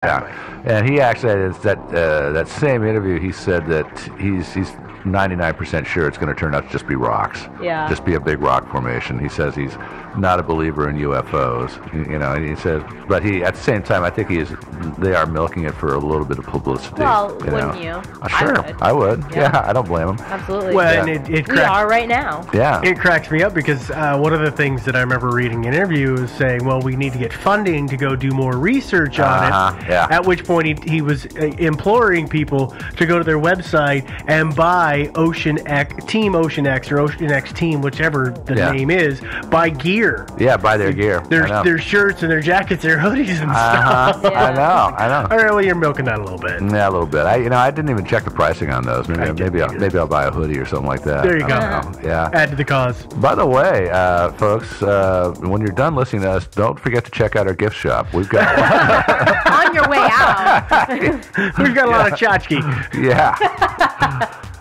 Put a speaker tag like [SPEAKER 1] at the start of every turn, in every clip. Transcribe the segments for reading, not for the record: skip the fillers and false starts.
[SPEAKER 1] Yeah, and he actually is that same interview. He said that he's 99% sure it's going to turn out to just be rocks.
[SPEAKER 2] Yeah.
[SPEAKER 1] Just be a big rock formation. He says he's not a believer in UFOs. And he says, but he at the same time, I think they are milking it for a little bit of publicity.
[SPEAKER 2] Well, wouldn't you?
[SPEAKER 1] Sure, I would. Yeah, I don't blame him.
[SPEAKER 2] Absolutely.
[SPEAKER 3] Well,
[SPEAKER 2] yeah.
[SPEAKER 3] and
[SPEAKER 2] we are right now.
[SPEAKER 1] Yeah.
[SPEAKER 3] It cracks me up because one of the things that I remember reading in an interview was saying, well, we need to get funding to go do more research on it.
[SPEAKER 1] Yeah.
[SPEAKER 3] At which point he was imploring people to go to their website and buy Team Ocean X or Ocean X Team, whichever the name is, buy gear.
[SPEAKER 1] Yeah, buy their gear.
[SPEAKER 3] Their shirts and their jackets, their hoodies and stuff.
[SPEAKER 1] Yeah. I know.
[SPEAKER 3] All right, well, you're milking that a little bit.
[SPEAKER 1] Yeah, a little bit. I didn't even check the pricing on those. Maybe I'll buy a hoodie or something like that.
[SPEAKER 3] There you go.
[SPEAKER 1] Yeah.
[SPEAKER 3] Add to the cause.
[SPEAKER 1] By the way, folks, when you're done listening to us, don't forget to check out our gift shop. We've got
[SPEAKER 2] on your way out.
[SPEAKER 3] We've got a lot of tchotchke.
[SPEAKER 1] Yeah.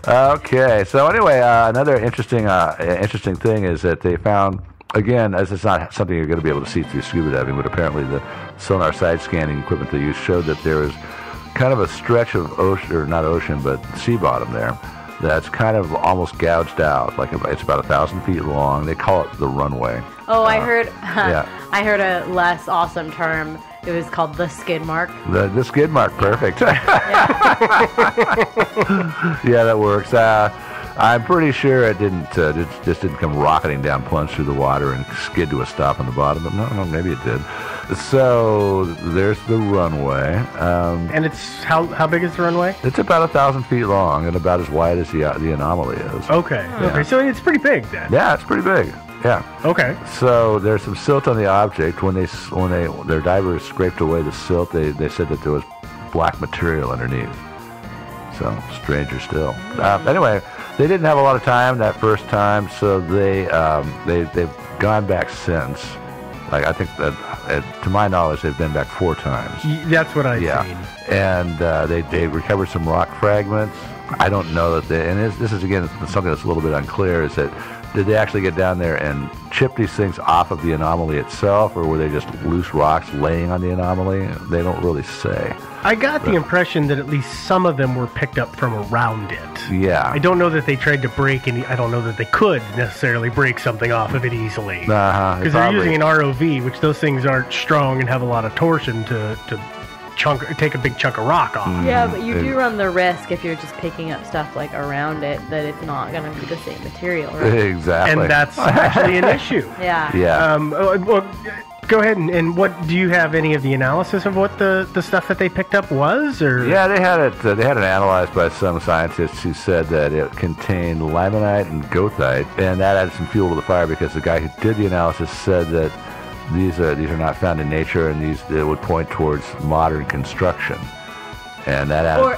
[SPEAKER 1] Okay. So anyway, another interesting thing is that they found, again, as it's not something you're going to be able to see through scuba diving, but apparently the sonar side scanning equipment they used showed that there is kind of a stretch of ocean, or not ocean, but sea bottom there, that's kind of almost gouged out. Like it's about 1,000 feet long. They call it the runway.
[SPEAKER 2] Oh, I heard. I heard a less awesome term. It was called the skid mark.
[SPEAKER 1] The skid mark, perfect. Yeah, that works. I'm pretty sure it just didn't come rocketing down, plunge through the water, and skid to a stop on the bottom. But no, maybe it did. So there's the runway.
[SPEAKER 3] And it's how big is the runway?
[SPEAKER 1] It's about 1,000 feet long and about as wide as the anomaly is.
[SPEAKER 3] Okay.
[SPEAKER 1] Yeah.
[SPEAKER 3] Okay. So it's pretty big then.
[SPEAKER 1] Yeah, it's pretty big. Yeah.
[SPEAKER 3] Okay.
[SPEAKER 1] So there's some silt on the object. When their divers scraped away the silt, they said that there was black material underneath. So stranger still. Anyway, they didn't have a lot of time that first time, so they've gone back since. Like I think that, to my knowledge, they've been back 4 times.
[SPEAKER 3] That's what I've seen.
[SPEAKER 1] And they recovered some rock fragments. I don't know that this is again something that's a little bit unclear. Is that did they actually get down there and chip these things off of the anomaly itself, or were they just loose rocks laying on the anomaly? They don't really say.
[SPEAKER 3] I got the impression that at least some of them were picked up from around it.
[SPEAKER 1] Yeah.
[SPEAKER 3] I don't know that they tried to break any. I don't know that they could necessarily break something off of it easily. Because they're using an ROV, which those things aren't strong and have a lot of torsion to take a big chunk of rock off.
[SPEAKER 2] Yeah, but you do run the risk if you're just picking up stuff like around it that it's not going to be the same material, right?
[SPEAKER 1] Exactly.
[SPEAKER 3] And that's actually an issue.
[SPEAKER 2] Yeah.
[SPEAKER 1] Yeah.
[SPEAKER 3] Well, go ahead and what do you have any of the analysis of what the stuff that they picked up was, or?
[SPEAKER 1] Yeah, they had it. They had it analyzed by some scientists who said that it contained limonite and goethite, and that added some fuel to the fire because the guy who did the analysis said that these are not found in nature, and it would point towards modern construction, and that added,
[SPEAKER 2] or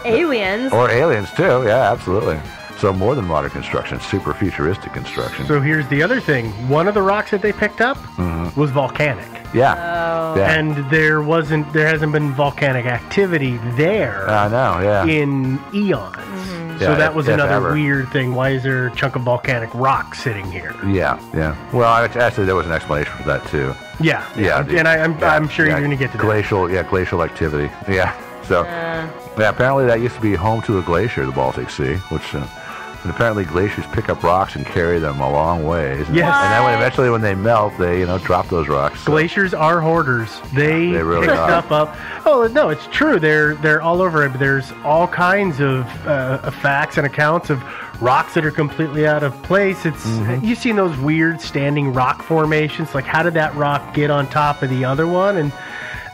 [SPEAKER 2] aliens
[SPEAKER 1] too. Yeah, absolutely. So more than modern construction, super futuristic construction.
[SPEAKER 3] So here's the other thing: one of the rocks that they picked up was volcanic.
[SPEAKER 1] Yeah.
[SPEAKER 2] Oh.
[SPEAKER 1] Yeah.
[SPEAKER 3] And there hasn't been volcanic activity there.
[SPEAKER 1] I know. Yeah.
[SPEAKER 3] In eons. So
[SPEAKER 1] Yeah,
[SPEAKER 3] that was
[SPEAKER 1] if
[SPEAKER 3] another
[SPEAKER 1] ever.
[SPEAKER 3] weird thing. Why is there a chunk of volcanic rock sitting here?
[SPEAKER 1] Yeah. Well, actually, there was an explanation for that too.
[SPEAKER 3] Yeah.
[SPEAKER 1] Yeah.
[SPEAKER 3] I'm sure you're going to get to that.
[SPEAKER 1] Glacial activity. Yeah. So, apparently that used to be home to a glacier, the Baltic Sea, which. And apparently glaciers pick up rocks and carry them a long ways.
[SPEAKER 3] Yes.
[SPEAKER 1] And then eventually when they melt, they drop those rocks. So.
[SPEAKER 3] Glaciers are hoarders. They
[SPEAKER 1] really
[SPEAKER 3] pick
[SPEAKER 1] are.
[SPEAKER 3] stuff up. Oh no, it's true. They're all over it. There's all kinds of facts and accounts of rocks that are completely out of place. It's you've seen those weird standing rock formations. Like how did that rock get on top of the other one? And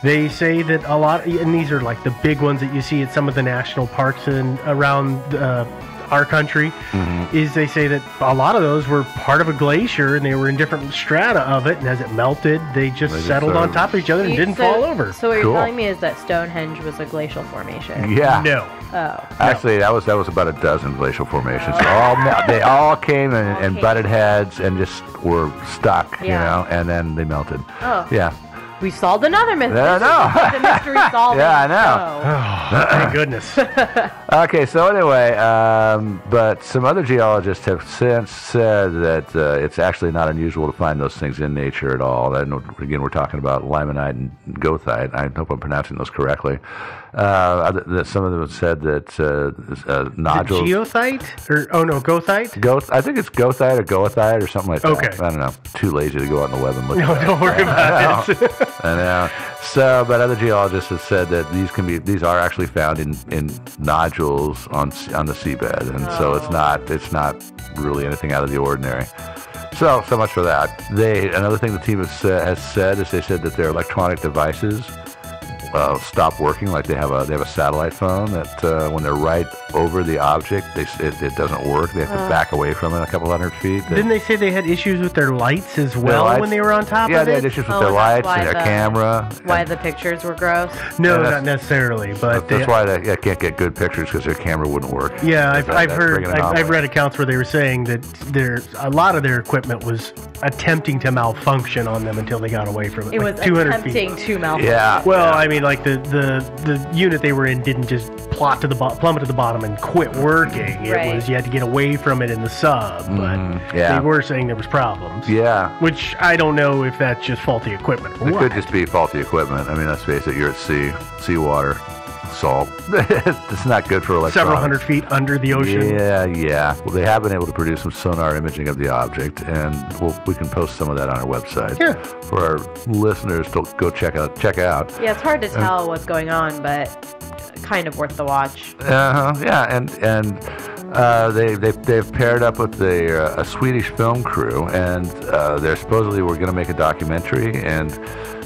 [SPEAKER 3] they say that a lot, and these are like the big ones that you see at some of the national parks and around our country, is they say that a lot of those were part of a glacier and they were in different strata of it, and as it melted, they just settled on top of each other and didn't fall over.
[SPEAKER 2] So what you're telling me is that Stonehenge was a glacial formation?
[SPEAKER 1] Yeah.
[SPEAKER 3] No.
[SPEAKER 2] Oh.
[SPEAKER 1] Actually, that was about a dozen glacial formations. They all came and butted heads and just were stuck, and then they melted.
[SPEAKER 2] Oh.
[SPEAKER 1] Yeah.
[SPEAKER 2] We solved another mystery.
[SPEAKER 1] Yeah, I know.
[SPEAKER 2] The mystery solving.
[SPEAKER 1] Yeah, I know.
[SPEAKER 3] Oh, thank goodness.
[SPEAKER 1] Okay, so anyway, but some other geologists have since said that it's actually not unusual to find those things in nature at all. And again, we're talking about limonite and goethite. I hope I'm pronouncing those correctly. Some of them have said that nodules.
[SPEAKER 3] Geothite? Goethite?
[SPEAKER 1] I think it's goethite or goethite or something like that.
[SPEAKER 3] Okay.
[SPEAKER 1] I don't know. Too lazy to go out in the web and look
[SPEAKER 3] No,
[SPEAKER 1] at it.
[SPEAKER 3] don't worry about it.
[SPEAKER 1] I know. So, but other geologists have said that these are actually found in nodules on the seabed, and so it's not really anything out of the ordinary. So much for that. Another thing the team has said is they said that their electronic devices stop working. Like they have a satellite phone that when they're right over the object, it doesn't work. They have to back away from it a couple hundred feet.
[SPEAKER 3] Didn't they say they had issues with their lights as well when they were on top of it?
[SPEAKER 1] Yeah, they had issues with their lights and their camera.
[SPEAKER 2] Why the pictures were gross?
[SPEAKER 3] No, not necessarily, but
[SPEAKER 1] that's why they can't get good pictures because their camera wouldn't work.
[SPEAKER 3] Yeah, I've read accounts where they were saying that a lot of their equipment was attempting to malfunction on them until they got away from it.
[SPEAKER 2] It
[SPEAKER 3] like
[SPEAKER 2] was
[SPEAKER 3] 200
[SPEAKER 2] attempting
[SPEAKER 3] feet.
[SPEAKER 2] to malfunction.
[SPEAKER 1] Yeah.
[SPEAKER 3] Well, I mean, like the unit they were in didn't just plummet to the bottom and quit working. It was you had to get away from it in the sub, but they were saying there was problems.
[SPEAKER 1] Yeah.
[SPEAKER 3] Which I don't know if that's just faulty equipment or
[SPEAKER 1] It
[SPEAKER 3] what.
[SPEAKER 1] could just be faulty equipment. I mean, let's face it, you're at seawater, salt. It's not good for electronics.
[SPEAKER 3] Several hundred feet under the ocean.
[SPEAKER 1] Yeah. Well, they have been able to produce some sonar imaging of the object, and we can post some of that on our website for our listeners to go check out.
[SPEAKER 2] Yeah, it's hard to tell what's going on, but kind of worth the watch.
[SPEAKER 1] Yeah, and they've paired up with a Swedish film crew, and they're supposedly were going to make a documentary, and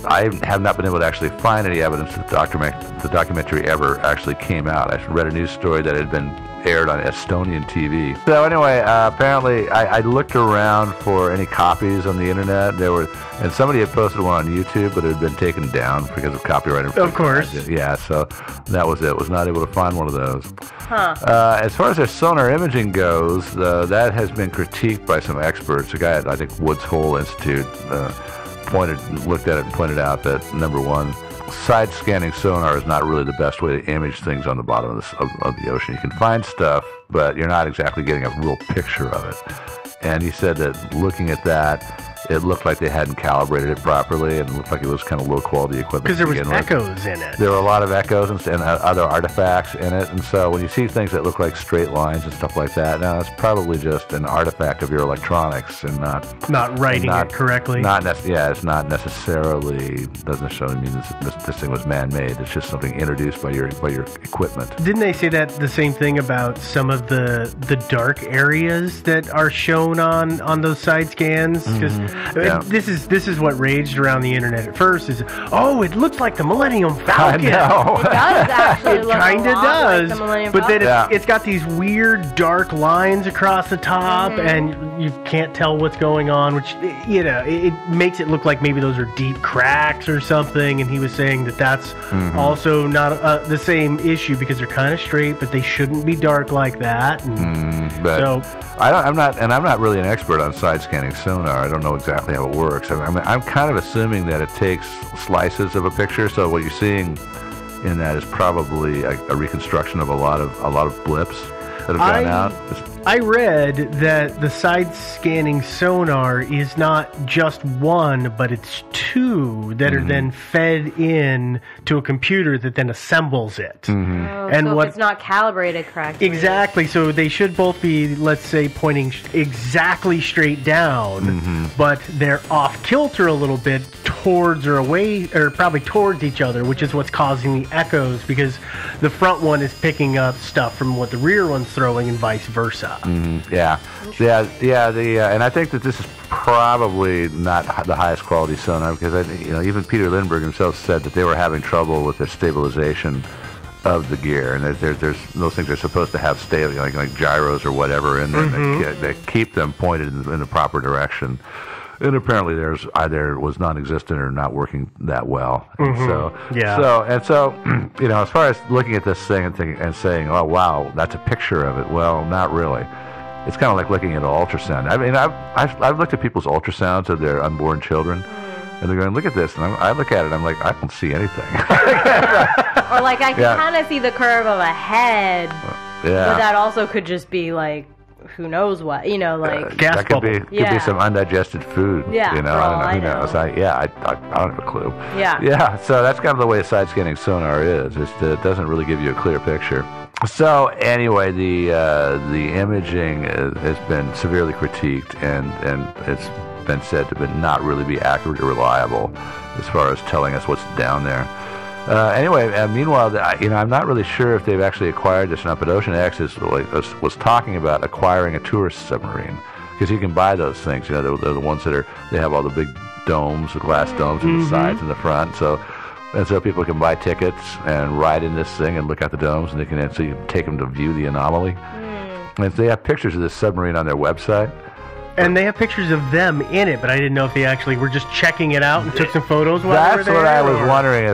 [SPEAKER 1] I have not been able to actually find any evidence that the documentary ever actually came out. I read a news story that had been aired on Estonian TV. So anyway, apparently I looked around for any copies on the internet. And somebody had posted one on YouTube, but it had been taken down because of copyright infringement.
[SPEAKER 3] Of course.
[SPEAKER 1] Yeah, so that was it. Was not able to find one of those. As far as their sonar imaging goes, that has been critiqued by some experts. A guy at, I think, Woods Hole Institute looked at it and pointed out that, number one, side-scanning sonar is not really the best way to image things on the bottom of the ocean. You can find stuff, but you're not exactly getting a real picture of it. And he said that looking at that, it looked like they hadn't calibrated it properly, and it looked like it was kind of low-quality equipment.
[SPEAKER 3] Because there was echoes in it.
[SPEAKER 1] There were a lot of echoes and other artifacts in it, and so when you see things that look like straight lines and stuff like that, now it's probably just an artifact of your electronics and
[SPEAKER 3] not writing it correctly.
[SPEAKER 1] It's not necessarily doesn't necessarily mean this thing was man-made. It's just something introduced by your equipment.
[SPEAKER 3] Didn't they say that the same thing about some of the dark areas that are shown on those side scans? Because this is what raged around the internet at first. Is it looks like the Millennium Falcon.
[SPEAKER 1] I know.
[SPEAKER 2] It does actually
[SPEAKER 3] It
[SPEAKER 2] look
[SPEAKER 3] kind of
[SPEAKER 2] does.
[SPEAKER 3] does,
[SPEAKER 2] Like the Millennium
[SPEAKER 3] but then
[SPEAKER 2] Falcon.
[SPEAKER 3] it's got these weird dark lines across the top, and you can't tell what's going on. Which it makes it look like maybe those are deep cracks or something. And he was saying that that's also not the same issue because they're kind of straight, but they shouldn't be dark like that.
[SPEAKER 1] But I'm not really an expert on side scanning sonar. I don't know exactly how it works. I'm kind of assuming that it takes slices of a picture. So what you're seeing in that is probably a reconstruction of a lot of blips that have gone out.
[SPEAKER 3] I read that the side scanning sonar is not just one, but it's two that are then fed in to a computer that then assembles it.
[SPEAKER 2] And so it's not calibrated correctly.
[SPEAKER 3] Exactly. So they should both be, let's say, pointing exactly straight down, but they're off kilter a little bit towards or away, or probably towards each other, which is what's causing the echoes because the front one is picking up stuff from what the rear one's throwing and vice versa.
[SPEAKER 1] And I think that this is probably not the highest quality sonar because even Peter Lindbergh himself said that they were having trouble with their stabilization of the gear, and there's those things are supposed to have stable, like gyros or whatever in them that keep them pointed in the proper direction. And apparently theirs either was non-existent or not working that well. And so as far as looking at this thing and saying, oh wow, that's a picture of it. Well, not really. It's kind of like looking at an ultrasound. I mean, I've looked at people's ultrasounds of their unborn children, And they're going, look at this. And I look at it, I'm like, I don't see anything.
[SPEAKER 2] Or like I can kind of see the curve of a head,
[SPEAKER 1] Yeah.
[SPEAKER 2] but that also could just be like, who knows what, like
[SPEAKER 3] gas
[SPEAKER 1] that could
[SPEAKER 3] bubble.
[SPEAKER 1] be some undigested food.
[SPEAKER 2] Yeah,
[SPEAKER 1] you know,
[SPEAKER 2] for all
[SPEAKER 1] I
[SPEAKER 2] I
[SPEAKER 1] don't know. Who knows? I don't have a clue.
[SPEAKER 2] Yeah.
[SPEAKER 1] Yeah, so that's kind of the way side scanning sonar is. It doesn't really give you a clear picture. So anyway, the imaging has been severely critiqued, and it's been said to not really be accurate or reliable as far as telling us what's down there. Anyway, meanwhile, I'm not really sure if they've actually acquired this or not, but Ocean X was talking about acquiring a tourist submarine, because you can buy those things. They're the ones they have all the big domes, the glass domes on the sides and the front. So people can buy tickets and ride in this thing and look at the domes, and you can take them to view the anomaly. And they have pictures of this submarine on their website.
[SPEAKER 3] And they have pictures of them in it, but I didn't know if they actually were just checking it out and took some photos while they were there.
[SPEAKER 1] That's what I was wondering.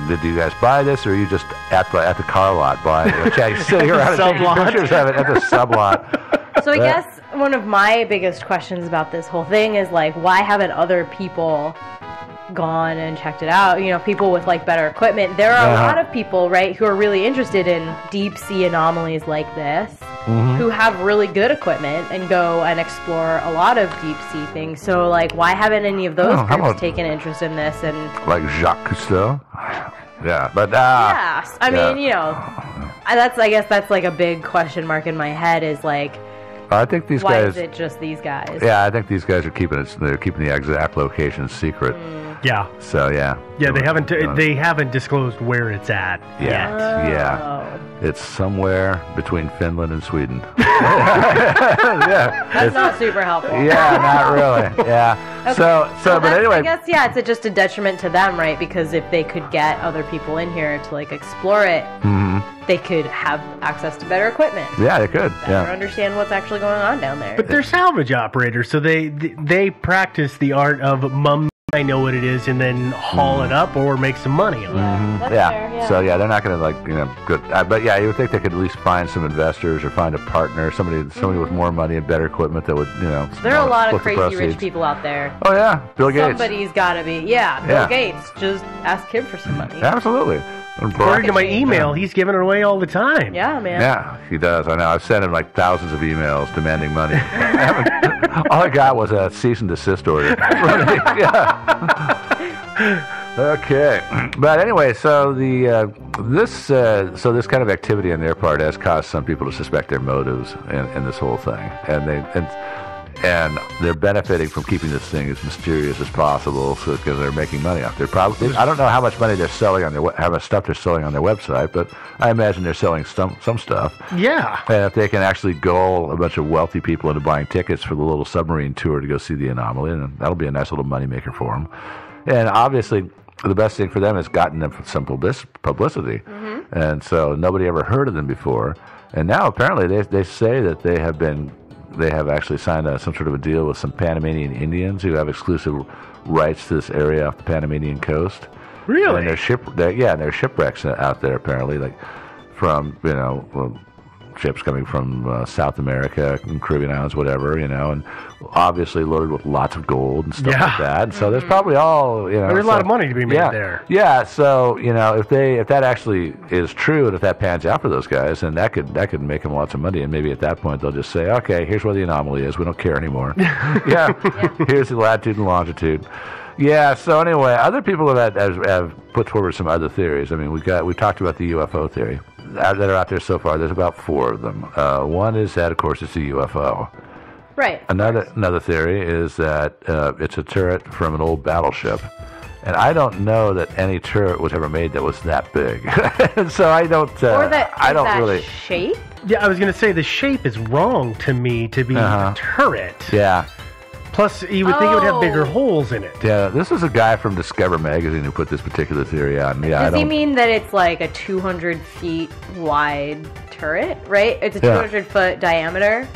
[SPEAKER 1] Did you guys buy this, or are you just at the car lot buying it? Sitting around and taking pictures of it at the sublot.
[SPEAKER 2] So I guess one of my biggest questions about this whole thing is like, why haven't other people gone and checked it out? People with like better equipment. There are a lot of people, right, who are really interested in deep sea anomalies like this, who have really good equipment and go and explore a lot of deep sea things. So like, why haven't any of those groups taken interest in this? And
[SPEAKER 1] like Jacques Cousteau? Yeah, but
[SPEAKER 2] yes, I mean, I guess that's like a big question mark in my head. Is like,
[SPEAKER 1] I think these
[SPEAKER 2] why
[SPEAKER 1] guys.
[SPEAKER 2] is it just these guys?
[SPEAKER 1] Yeah, I think these guys are keeping the exact location secret.
[SPEAKER 3] Yeah.
[SPEAKER 1] So yeah.
[SPEAKER 3] Yeah, they haven't disclosed where it's at yet.
[SPEAKER 1] Yeah. It's somewhere between Finland and Sweden. Yeah.
[SPEAKER 2] That's not super helpful.
[SPEAKER 1] Yeah, not really. Yeah. Okay. So but anyway.
[SPEAKER 2] I guess it's just a detriment to them, right? Because if they could get other people in here to like explore it, they could have access to better equipment.
[SPEAKER 1] Yeah, they could.
[SPEAKER 2] Better understand what's actually going on down there.
[SPEAKER 3] But they're salvage operators, so they practice the art of I know what it is, and then haul it up or make some money on it.
[SPEAKER 2] That's fair, yeah.
[SPEAKER 1] So they're not going to good. But yeah, you would think they could at least find some investors or find a partner, somebody with more money and better equipment that would,
[SPEAKER 2] There are a lot of crazy rich people out there.
[SPEAKER 1] Oh yeah, Bill Gates.
[SPEAKER 2] Somebody's got to be. Yeah, Bill Gates. Just ask him for some money.
[SPEAKER 1] Absolutely.
[SPEAKER 3] According to my email, he's giving it away all the time.
[SPEAKER 2] Yeah, man.
[SPEAKER 1] Yeah, he does. I know. I've sent him like thousands of emails demanding money. All I got was a cease and desist order. Okay, but anyway, so this kind of activity on their part has caused some people to suspect their motives in this whole thing, and they're benefiting from keeping this thing as mysterious as possible, because they're making money off. They're probably, I don't know how much money they're selling on how much stuff they're selling on their website, but I imagine they're selling some stuff.
[SPEAKER 3] Yeah.
[SPEAKER 1] And if they can actually gull a bunch of wealthy people into buying tickets for the little submarine tour to go see the anomaly, and that'll be a nice little moneymaker for them. And obviously, the best thing for them is gotten them some publicity, and so nobody ever heard of them before. And now apparently they say that they have actually signed some sort of a deal with some Panamanian Indians who have exclusive rights to this area off the Panamanian coast.
[SPEAKER 3] Really?
[SPEAKER 1] And there's shipwrecks out there apparently, like from ships coming from South America and Caribbean islands, whatever, and obviously loaded with lots of gold and stuff like that. And so there's probably there's
[SPEAKER 3] a lot of money to be made there.
[SPEAKER 1] Yeah. So if that actually is true, and if that pans out for those guys, then that could make them lots of money. And maybe at that point they'll just say, okay, here's where the anomaly is. We don't care anymore. Here's the latitude and longitude. Yeah. So anyway, other people have put forward some other theories. I mean, we talked about the UFO theory that are out there so far. There's about 4 of them. One is that, of course, it's a UFO.
[SPEAKER 2] Right.
[SPEAKER 1] Another theory is that it's a turret from an old battleship. And I don't know that any turret was ever made that was that big. So I don't.
[SPEAKER 2] Or that
[SPEAKER 1] I don't
[SPEAKER 2] that
[SPEAKER 1] really.
[SPEAKER 2] shape.
[SPEAKER 3] Yeah, I was going to say the shape is wrong to me to be a turret.
[SPEAKER 1] Yeah.
[SPEAKER 3] Plus, you would think it would have bigger holes in it.
[SPEAKER 1] Yeah, this is a guy from Discover magazine who put this particular theory out. Yeah,
[SPEAKER 2] Does he mean that it's like a 200 feet wide turret, right? It's a 200-foot diameter?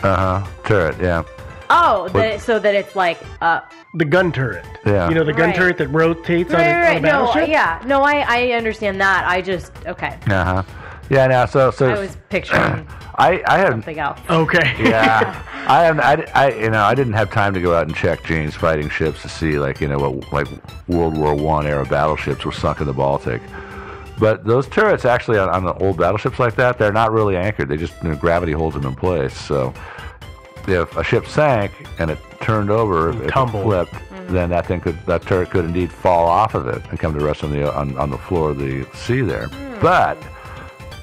[SPEAKER 1] Turret, yeah.
[SPEAKER 2] Oh, so that it's like
[SPEAKER 3] the gun turret.
[SPEAKER 1] Yeah.
[SPEAKER 3] The gun turret that rotates on a battleship?
[SPEAKER 2] I understand that. I just, okay.
[SPEAKER 1] Uh-huh. Yeah, now, so
[SPEAKER 2] I was picturing
[SPEAKER 1] I had
[SPEAKER 2] something else.
[SPEAKER 3] Okay.
[SPEAKER 1] Yeah. I didn't have time to go out and check Jane's fighting ships to see what World War I era battleships were sunk in the Baltic. But those turrets actually on the old battleships like that, they're not really anchored. They just gravity holds them in place. So if a ship sank and it turned over, if it flipped, then that turret could indeed fall off of it and come to rest on the floor of the sea there. But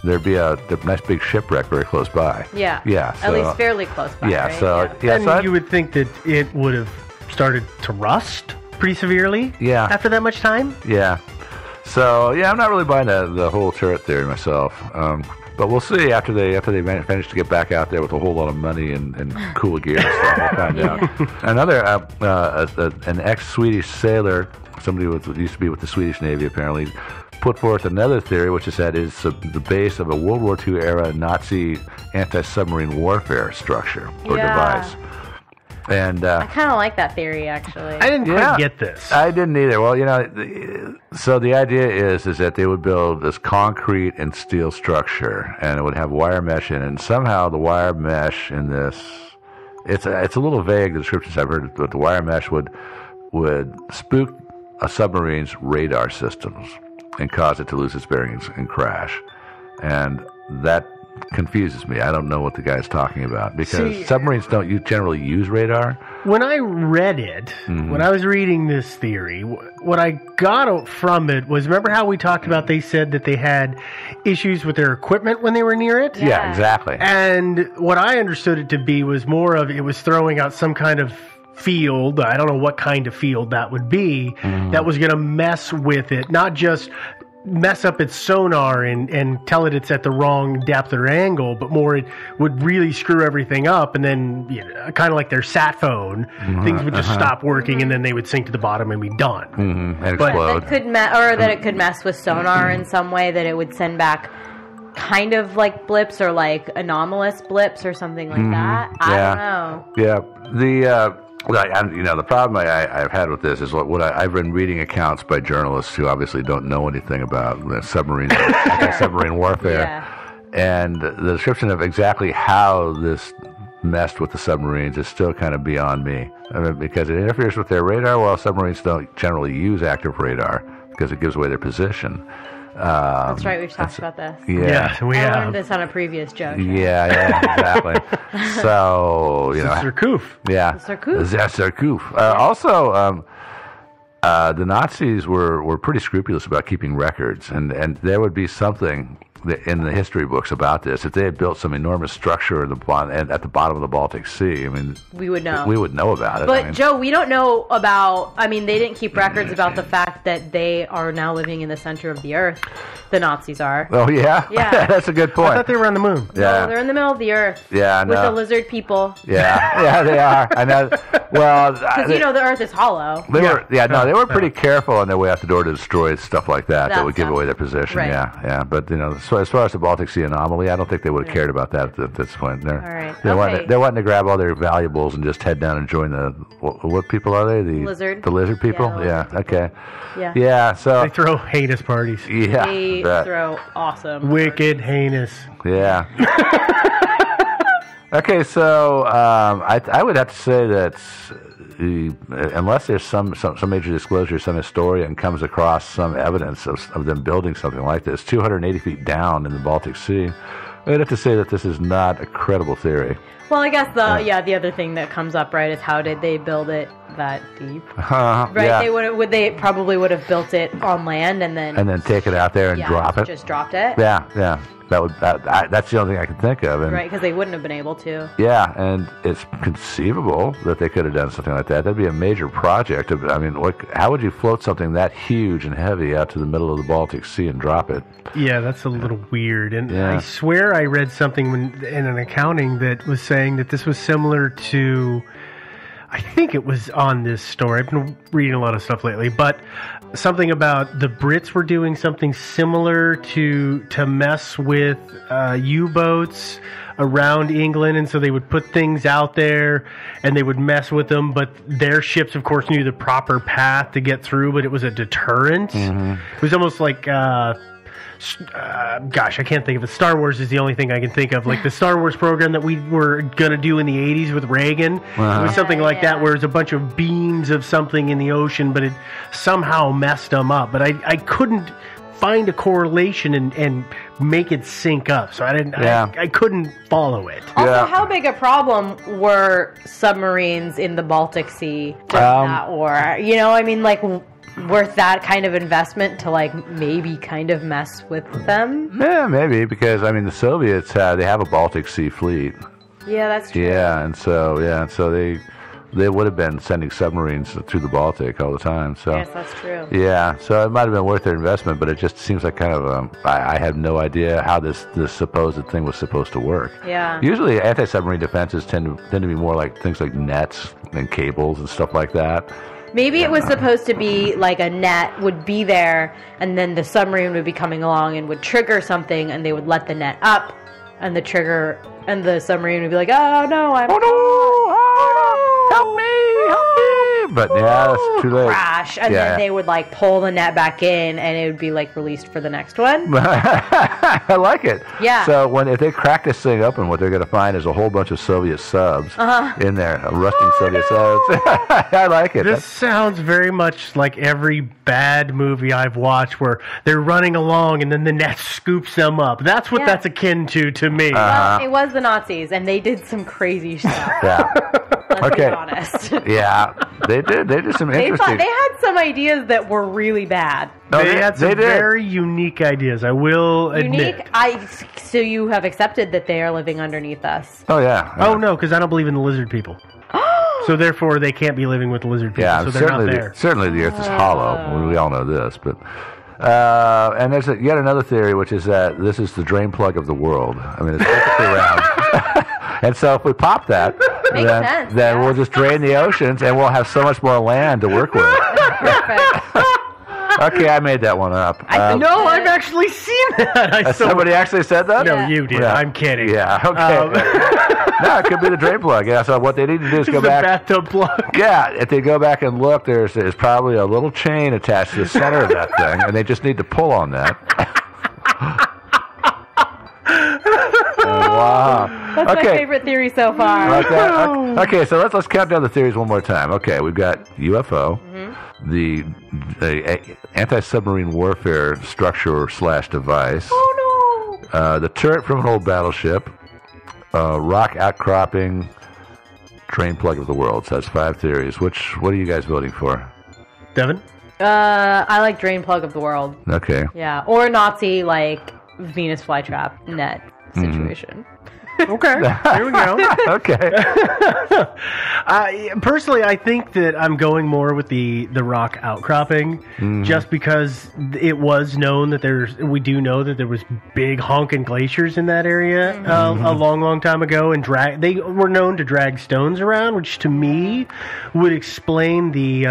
[SPEAKER 1] there'd be a nice big shipwreck very close by.
[SPEAKER 2] Yeah.
[SPEAKER 1] Yeah.
[SPEAKER 2] At least fairly close by.
[SPEAKER 1] Yeah.
[SPEAKER 2] Right?
[SPEAKER 1] So
[SPEAKER 3] and you would think that it would have started to rust pretty severely.
[SPEAKER 1] Yeah.
[SPEAKER 3] After that much time.
[SPEAKER 1] Yeah. So I'm not really buying the whole turret theory myself. But we'll see after they manage to get back out there with a whole lot of money and cool gear and stuff. We'll find out. Another an ex-Swedish sailor, somebody who used to be with the Swedish Navy apparently, put forth another theory, which is that it's the base of a World War II era Nazi anti-submarine warfare structure or device. And
[SPEAKER 2] I kind of like that theory, actually.
[SPEAKER 3] I didn't quite get this.
[SPEAKER 1] I didn't either. Well, so the idea is that they would build this concrete and steel structure, and it would have wire mesh in it. And somehow the wire mesh in this, it's a little vague, the descriptions I've heard, but the wire mesh would spook a submarine's radar systems and cause it to lose its bearings and crash. And that confuses me. I don't know what the guy's talking about because submarines don't generally use radar.
[SPEAKER 3] When I read it, when I was reading this theory, what I got from it was, remember how we talked about they said that they had issues with their equipment when they were near it?
[SPEAKER 1] Yeah, exactly.
[SPEAKER 3] And what I understood it to be was more of it was throwing out some kind of field, I don't know what kind of field that would be, that was going to mess with it, not just mess up its sonar and tell it it's at the wrong depth or angle, but more it would really screw everything up, and then kind of like their sat phone, things would just stop working, and then they would sink to the bottom and be done.
[SPEAKER 1] And explode.
[SPEAKER 2] That it could mess with sonar in some way, that it would send back kind of like blips or like anomalous blips or something like that. I don't know.
[SPEAKER 1] Yeah. The problem I've had with this is I've been reading accounts by journalists who obviously don't know anything about submarine warfare, and the description of exactly how this messed with the submarines is still kind of beyond me. I mean, because it interferes with their radar. Well, submarines don't generally use active radar because it gives away their position.
[SPEAKER 2] That's right, we've talked about this.
[SPEAKER 3] Yeah, we have.
[SPEAKER 2] I learned this on a previous joke.
[SPEAKER 1] Yeah, exactly. So,
[SPEAKER 3] Surcouf.
[SPEAKER 1] Yeah.
[SPEAKER 2] Surcouf.
[SPEAKER 1] Also, the Nazis were pretty scrupulous about keeping records, and there would be something in the history books about this. If they had built some enormous structure at the bottom of the Baltic Sea, I mean,
[SPEAKER 2] we would know.
[SPEAKER 1] We would know about it.
[SPEAKER 2] But Joe, we don't know about. I mean, they didn't keep records about the fact that they are now living in the center of the Earth. The Nazis are.
[SPEAKER 1] Oh yeah,
[SPEAKER 2] yeah.
[SPEAKER 1] That's a good point.
[SPEAKER 3] I thought they were on the moon.
[SPEAKER 1] Yeah,
[SPEAKER 2] no, they're in the middle of the Earth.
[SPEAKER 1] Yeah,
[SPEAKER 2] with the lizard people.
[SPEAKER 1] Yeah, they are. I know. Well,
[SPEAKER 2] because the Earth is hollow.
[SPEAKER 1] They were pretty careful on their way out the door to destroy stuff like that would give away their position.
[SPEAKER 2] Right.
[SPEAKER 1] Yeah. But so as far as the Baltic Sea anomaly, I don't think they would have cared about that at this point. They're wanting to grab all their valuables and just head down and join the what people are they? The lizard people. Yeah. Okay.
[SPEAKER 2] Yeah.
[SPEAKER 1] Yeah. So
[SPEAKER 3] they throw heinous parties.
[SPEAKER 1] Yeah.
[SPEAKER 2] They throw awesome.
[SPEAKER 3] Wicked heinous.
[SPEAKER 1] Yeah. Okay, so I would have to say that unless there's some major disclosure, some historian comes across some evidence of them building something like this 280 feet down in the Baltic Sea, I'd have to say that this is not a credible theory.
[SPEAKER 2] Well, I guess the other thing that comes up, right, is how did they build it that deep? Right?
[SPEAKER 1] Yeah.
[SPEAKER 2] They probably would have built it on land and then
[SPEAKER 1] take it out there and drop it.
[SPEAKER 2] Just dropped it.
[SPEAKER 1] Yeah. That's the only thing I can think of. And,
[SPEAKER 2] right, because they wouldn't have been able to.
[SPEAKER 1] Yeah, and it's conceivable that they could have done something like that. That'd be a major project. I mean, how would you float something that huge and heavy out to the middle of the Baltic Sea and drop it?
[SPEAKER 3] Yeah, that's a little weird. And I swear I read something in an accounting that was saying that this was similar to, I think it was on this story. I've been reading a lot of stuff lately, but something about the Brits were doing something similar to mess with U-boats around England, and so they would put things out there and they would mess with them, but their ships of course knew the proper path to get through, but it was a deterrent. It was almost like gosh, I can't think of it. Star Wars is the only thing I can think of. Like the Star Wars program that we were going to do in the 80s with Reagan. It was something like that, where it was a bunch of beams of something in the ocean, but it somehow messed them up. But I couldn't find a correlation and make it sync up. So I couldn't follow it.
[SPEAKER 2] Also, how big a problem were submarines in the Baltic Sea during that war? You know, I mean, like, worth that kind of investment to, like, maybe kind of mess with them?
[SPEAKER 1] Yeah, maybe, because, I mean, the Soviets, they have a Baltic Sea fleet.
[SPEAKER 2] Yeah, that's true.
[SPEAKER 1] Yeah, and so they would have been sending submarines through the Baltic all the time. So
[SPEAKER 2] yes, that's true.
[SPEAKER 1] Yeah, so it might have been worth their investment, but it just seems like kind of I had no idea how this supposed thing was supposed to work.
[SPEAKER 2] Yeah.
[SPEAKER 1] Usually, anti-submarine defenses tend to be more like things like nets and cables and stuff like that.
[SPEAKER 2] Maybe it was supposed to be like a net would be there, and then the submarine would be coming along and would trigger something, and they would let the net up, and the submarine would be like, "Oh no, I'm help me!" But yeah, it's too late. Crash, and then they would like pull the net back in, and it would be like released for the next one.
[SPEAKER 1] I like it.
[SPEAKER 2] Yeah.
[SPEAKER 1] So if they crack this thing open, what they're going to find is a whole bunch of Soviet subs in there, rusting Soviet subs. I like it.
[SPEAKER 3] This sounds very much like every bad movie I've watched, where they're running along and then the net scoops them up. That's what that's akin to me.
[SPEAKER 2] Well, it was the Nazis, and they did some crazy stuff.
[SPEAKER 1] Yeah.
[SPEAKER 2] Let's be honest.
[SPEAKER 1] Yeah, they did. They did some interesting.
[SPEAKER 2] They had some ideas that were really bad.
[SPEAKER 3] No, they had some very unique ideas, I will admit.
[SPEAKER 2] So you have accepted that they are living underneath us.
[SPEAKER 1] Oh, yeah.
[SPEAKER 3] Oh, no, because I don't believe in the lizard people. So therefore, they can't be living with the lizard people, so they're not there.
[SPEAKER 1] Certainly the Earth is hollow. We all know this, but... and there's yet another theory, which is that this is the drain plug of the world. I mean, it's perfectly round. And so if we pop that, then we'll just drain the oceans, and we'll have so much more land to work with.
[SPEAKER 2] Perfect.
[SPEAKER 1] Okay, I made that one up.
[SPEAKER 3] No, I've actually seen that.
[SPEAKER 1] Somebody actually said that?
[SPEAKER 3] No, you did. Yeah. I'm kidding.
[SPEAKER 1] Yeah, okay. No, it could be the drain plug. Yeah, so what they need to do is go back.
[SPEAKER 3] Bathtub plug.
[SPEAKER 1] Yeah, if they go back and look, there's probably a little chain attached to the center of that thing, and they just need to pull on that. Wow.
[SPEAKER 2] That's my favorite theory so far.
[SPEAKER 1] Okay, so let's count down the theories one more time. Okay, we've got UFO, the anti-submarine warfare structure / device.
[SPEAKER 2] Oh no!
[SPEAKER 1] The turret from an old battleship, rock outcropping, drain plug of the world. So that's 5 theories. What are you guys voting for?
[SPEAKER 3] Devin?
[SPEAKER 2] I like drain plug of the world.
[SPEAKER 1] Okay.
[SPEAKER 2] Yeah, or Nazi like Venus flytrap net situation.
[SPEAKER 3] Okay, here we go.
[SPEAKER 1] Okay.
[SPEAKER 3] Personally, I think that I'm going more with the rock outcropping, just because it was known that we do know that there was big honking glaciers in that area a long time ago, and they were known to drag stones around, which to me would explain the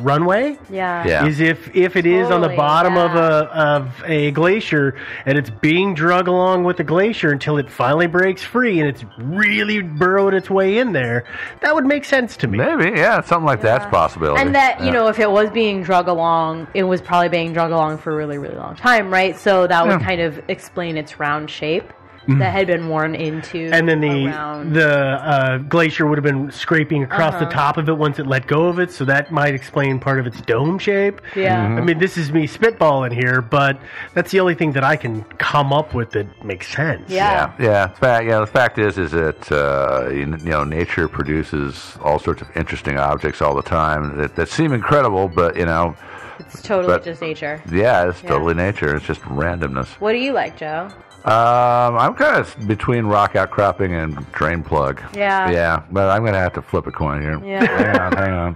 [SPEAKER 3] runway.
[SPEAKER 2] Yeah.
[SPEAKER 3] Is if it is on the bottom of a glacier and it's being drug along with the glacier until it finally breaks free and it's really burrowed its way in there, that would make sense to me.
[SPEAKER 1] Maybe, yeah, something like that's a possibility.
[SPEAKER 2] And that, you know, if it was being drug along, it was probably being drug along for a really, really long time, right? So that would kind of explain its round shape that had been worn into.
[SPEAKER 3] And then the glacier would have been scraping across the top of it once it let go of it, so that might explain part of its dome shape.
[SPEAKER 2] Yeah.
[SPEAKER 3] I mean, this is me spitballing here, but that's the only thing that I can come up with that makes sense.
[SPEAKER 2] Yeah.
[SPEAKER 1] The fact is that nature produces all sorts of interesting objects all the time that seem incredible, but
[SPEAKER 2] it's totally just nature.
[SPEAKER 1] Yeah, it's totally nature. It's just randomness.
[SPEAKER 2] What do you like, Joe?
[SPEAKER 1] I'm kind of between rock outcropping and drain plug.
[SPEAKER 2] Yeah.
[SPEAKER 1] Yeah, but I'm going to have to flip a coin here.
[SPEAKER 2] Yeah.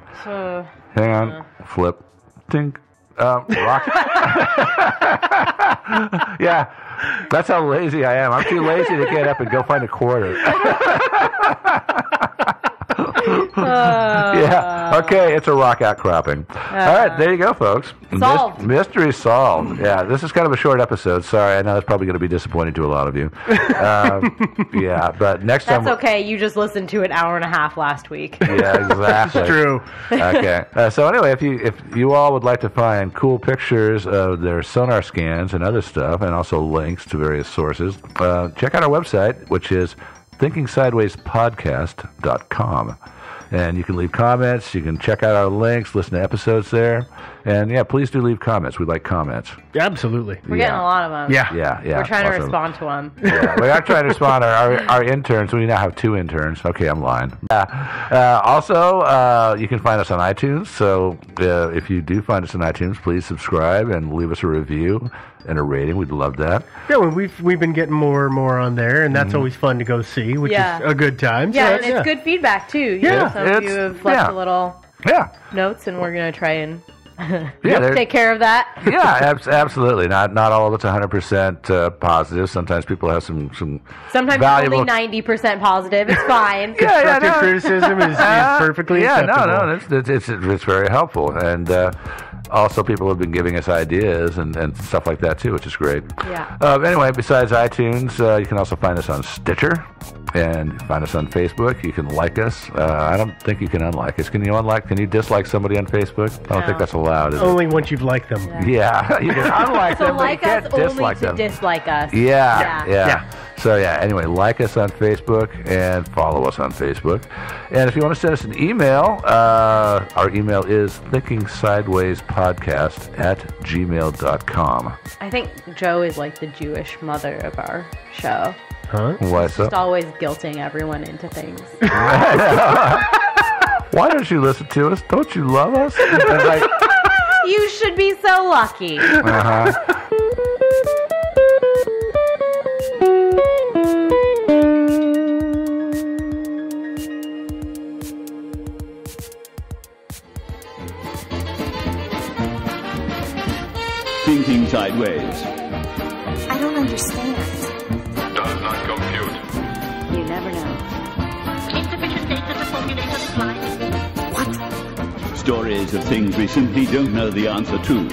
[SPEAKER 1] Hang on. Flip. Tink. Rock. Yeah, that's how lazy I am. I'm too lazy to get up and go find a quarter. Yeah. Okay, it's a rock outcropping. All right, there you go, folks.
[SPEAKER 2] Solved.
[SPEAKER 1] Mystery solved. Yeah, this is kind of a short episode. Sorry, I know that's probably going to be disappointing to a lot of you. Yeah, but next time...
[SPEAKER 2] That's okay. You just listened to an hour and a half last week.
[SPEAKER 1] Yeah, exactly.
[SPEAKER 3] It's true.
[SPEAKER 1] Okay. So anyway, if you all would like to find cool pictures of their sonar scans and other stuff, and also links to various sources, check out our website, which is thinkingsidewayspodcast.com. And you can leave comments. You can check out our links, listen to episodes there. And, yeah, please do leave comments. We like comments.
[SPEAKER 3] Absolutely.
[SPEAKER 2] We're getting a lot of them.
[SPEAKER 3] Yeah.
[SPEAKER 1] Yeah.
[SPEAKER 2] We're trying to respond to them.
[SPEAKER 1] Yeah, we are trying to respond. Our interns, we now have 2 interns. Okay, I'm lying. Also, you can find us on iTunes. So if you do find us on iTunes, please subscribe and leave us a review and a rating. We'd love that.
[SPEAKER 3] Yeah, well, we've been getting more and more on there, and that's always fun to go see, which is a good time.
[SPEAKER 2] Yeah,
[SPEAKER 3] So,
[SPEAKER 2] and it's good feedback, too.
[SPEAKER 3] Yeah,
[SPEAKER 2] Some of you have left a little notes, and we're going to try and take care of that.
[SPEAKER 1] Yeah, absolutely. Not all of it's 100% positive. Sometimes people have some
[SPEAKER 2] Sometimes
[SPEAKER 1] valuable...
[SPEAKER 2] it's only 90% positive. It's fine.
[SPEAKER 3] Constructive criticism is perfectly acceptable.
[SPEAKER 1] It's very helpful. And also people have been giving us ideas and stuff like that, too, which is great.
[SPEAKER 2] Yeah.
[SPEAKER 1] Anyway, besides iTunes, you can also find us on Stitcher. And find us on Facebook. You can like us. I don't think you can unlike us. Can you unlike? Can you dislike somebody on Facebook? I don't think that's allowed. Is
[SPEAKER 3] Only once you've liked them.
[SPEAKER 1] Yeah, you can unlike
[SPEAKER 2] So
[SPEAKER 1] them, but you
[SPEAKER 2] like
[SPEAKER 1] can't
[SPEAKER 2] us only
[SPEAKER 1] dislike
[SPEAKER 2] to
[SPEAKER 1] them.
[SPEAKER 2] dislike us.
[SPEAKER 1] Yeah. So anyway, like us on Facebook and follow us on Facebook. And if you want to send us an email, our email is thinkingsidewayspodcast@gmail.com.
[SPEAKER 2] I think Joe is like the Jewish mother of our show.
[SPEAKER 3] Huh?
[SPEAKER 1] Why so?
[SPEAKER 2] Just always guilting everyone into things.
[SPEAKER 1] Why don't you listen to us? Don't you love us? And like,
[SPEAKER 2] You should be so lucky.
[SPEAKER 4] Thinking Sideways.
[SPEAKER 5] I don't understand.
[SPEAKER 6] Does not compute.
[SPEAKER 5] You never know.
[SPEAKER 7] Insufficient data to formulate a reply.
[SPEAKER 4] Stories of things we simply don't know the answer to.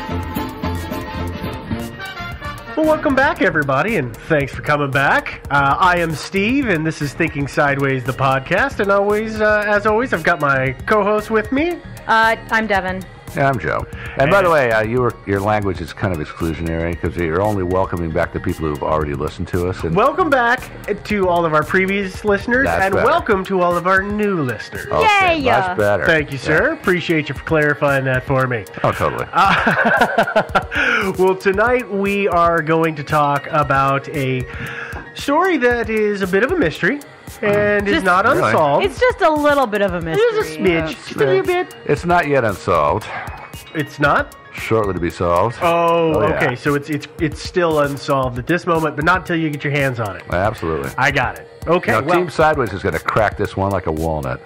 [SPEAKER 3] Well, welcome back, everybody, and thanks for coming back. I am Steve, and this is Thinking Sideways, the podcast. And as always, I've got my co-host with me.
[SPEAKER 2] I'm Devin.
[SPEAKER 1] Yeah, I'm Joe. And by the way, your language is kind of exclusionary because you're only welcoming back the people who've already listened to us. And
[SPEAKER 3] Welcome back to all of our previous listeners,
[SPEAKER 1] That's
[SPEAKER 3] and
[SPEAKER 1] better.
[SPEAKER 3] welcome to all of our new listeners.
[SPEAKER 1] Okay,
[SPEAKER 2] Yay!
[SPEAKER 1] much better.
[SPEAKER 3] Thank you, sir. Appreciate you for clarifying that for me.
[SPEAKER 1] Oh, totally.
[SPEAKER 3] Well, tonight we are going to talk about a story that is a bit of a mystery and is
[SPEAKER 2] Just-
[SPEAKER 3] not
[SPEAKER 1] Really?
[SPEAKER 3] unsolved.
[SPEAKER 2] It's just a little bit of a mystery.
[SPEAKER 3] There's a smidge, just a little bit.
[SPEAKER 1] It's not yet unsolved.
[SPEAKER 3] It's not.
[SPEAKER 1] Shortly to be solved.
[SPEAKER 3] Oh,
[SPEAKER 1] yeah.
[SPEAKER 3] okay. So it's still unsolved at this moment, but not until you get your hands on it.
[SPEAKER 1] Absolutely.
[SPEAKER 3] I got it. Okay.
[SPEAKER 1] Now,
[SPEAKER 3] well,
[SPEAKER 1] Team Sideways is going to crack this one like a walnut.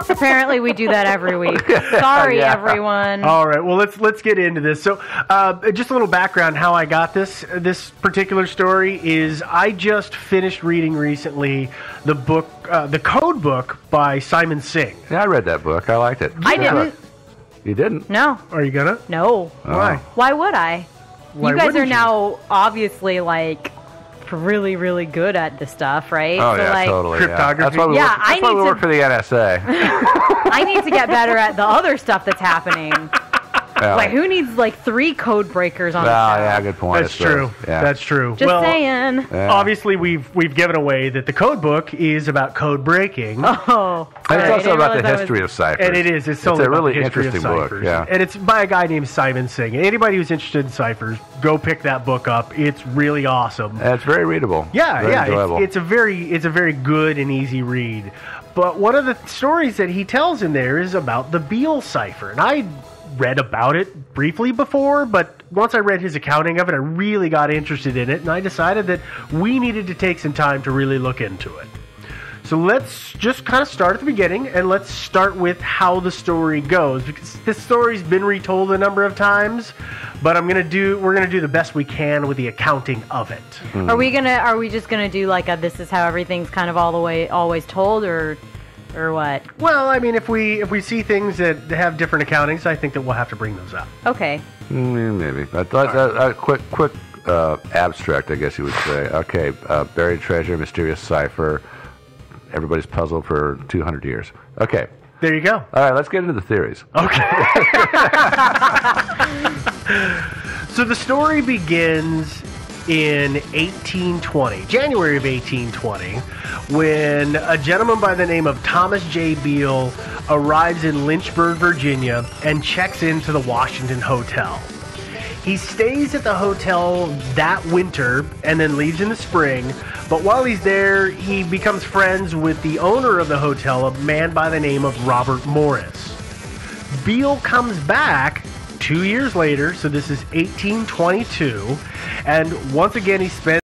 [SPEAKER 2] Apparently, we do that every week. Sorry,
[SPEAKER 1] Yeah.
[SPEAKER 2] everyone.
[SPEAKER 3] all right. Well, let's get into this. So, just a little background how I got this particular story is I just finished reading recently the book, the Code Book by Simon Singh.
[SPEAKER 1] Yeah, I read that book. I liked it.
[SPEAKER 2] I didn't.
[SPEAKER 1] You didn't?
[SPEAKER 2] No.
[SPEAKER 3] Are you gonna?
[SPEAKER 2] No.
[SPEAKER 3] Why?
[SPEAKER 2] Why would I?
[SPEAKER 3] Why
[SPEAKER 2] you guys
[SPEAKER 3] wouldn't
[SPEAKER 2] are
[SPEAKER 3] you?
[SPEAKER 2] now obviously like really, really good at this stuff, right?
[SPEAKER 1] Oh,
[SPEAKER 2] so
[SPEAKER 1] yeah,
[SPEAKER 2] like,
[SPEAKER 1] totally.
[SPEAKER 3] Cryptography?
[SPEAKER 1] Yeah. That's why we
[SPEAKER 2] Yeah,
[SPEAKER 1] work, that's
[SPEAKER 2] I
[SPEAKER 1] why
[SPEAKER 2] need
[SPEAKER 1] we
[SPEAKER 2] to-
[SPEAKER 1] work for the NSA.
[SPEAKER 2] I need to get better at the other stuff that's happening.
[SPEAKER 1] Yeah.
[SPEAKER 2] Like, who needs like 3 code breakers on
[SPEAKER 1] Oh,
[SPEAKER 2] the show?
[SPEAKER 1] yeah, good point.
[SPEAKER 3] That's
[SPEAKER 1] I suppose.
[SPEAKER 3] true.
[SPEAKER 1] Yeah.
[SPEAKER 3] That's true.
[SPEAKER 2] Just
[SPEAKER 3] well,
[SPEAKER 2] saying.
[SPEAKER 1] Yeah.
[SPEAKER 3] obviously we've given away that the Code Book is about code breaking.
[SPEAKER 2] Oh.
[SPEAKER 1] And it's
[SPEAKER 2] I
[SPEAKER 1] also
[SPEAKER 2] didn't
[SPEAKER 1] about the
[SPEAKER 2] realize that
[SPEAKER 1] history of ciphers.
[SPEAKER 3] And it is. It's
[SPEAKER 1] a
[SPEAKER 3] only about
[SPEAKER 1] really
[SPEAKER 3] the history
[SPEAKER 1] interesting
[SPEAKER 3] of
[SPEAKER 1] book.
[SPEAKER 3] ciphers.
[SPEAKER 1] Yeah.
[SPEAKER 3] And it's by a guy named Simon Singh. And anybody who's interested in ciphers, go pick that book up. It's really awesome.
[SPEAKER 1] And it's very readable.
[SPEAKER 3] Yeah,
[SPEAKER 1] very
[SPEAKER 3] yeah.
[SPEAKER 1] enjoyable.
[SPEAKER 3] It's a very good and easy read. But one of the stories that he tells in there is about the Beale cipher. And I read about it briefly before, but once I read his accounting of it, I really got interested in it, and I decided that we needed to take some time to really look into it. So let's just kind of start at the beginning, and let's start with how the story goes, because this story's been retold a number of times, but we're gonna do the best we can with the accounting of it.
[SPEAKER 2] Are we just gonna do like a this is how everything's kind of all the way always told, or or what?
[SPEAKER 3] Well, I mean, if we see things that have different accountings, I think that we'll have to bring those up.
[SPEAKER 2] Okay.
[SPEAKER 1] Maybe. I thought a quick abstract, I guess you would say. Okay, buried treasure, mysterious cipher. Everybody's puzzled for 200 years. Okay.
[SPEAKER 3] There you go.
[SPEAKER 1] All right, let's get into the theories.
[SPEAKER 3] Okay. So the story begins in 1820, January of 1820, when a gentleman by the name of Thomas J. Beale arrives in Lynchburg, Virginia, and checks into the Washington Hotel. He stays at the hotel that winter and then leaves in the spring, but while he's there, he becomes friends with the owner of the hotel, a man by the name of Robert Morris. Beale comes back 2 years later, so this is 1822, and once again he spends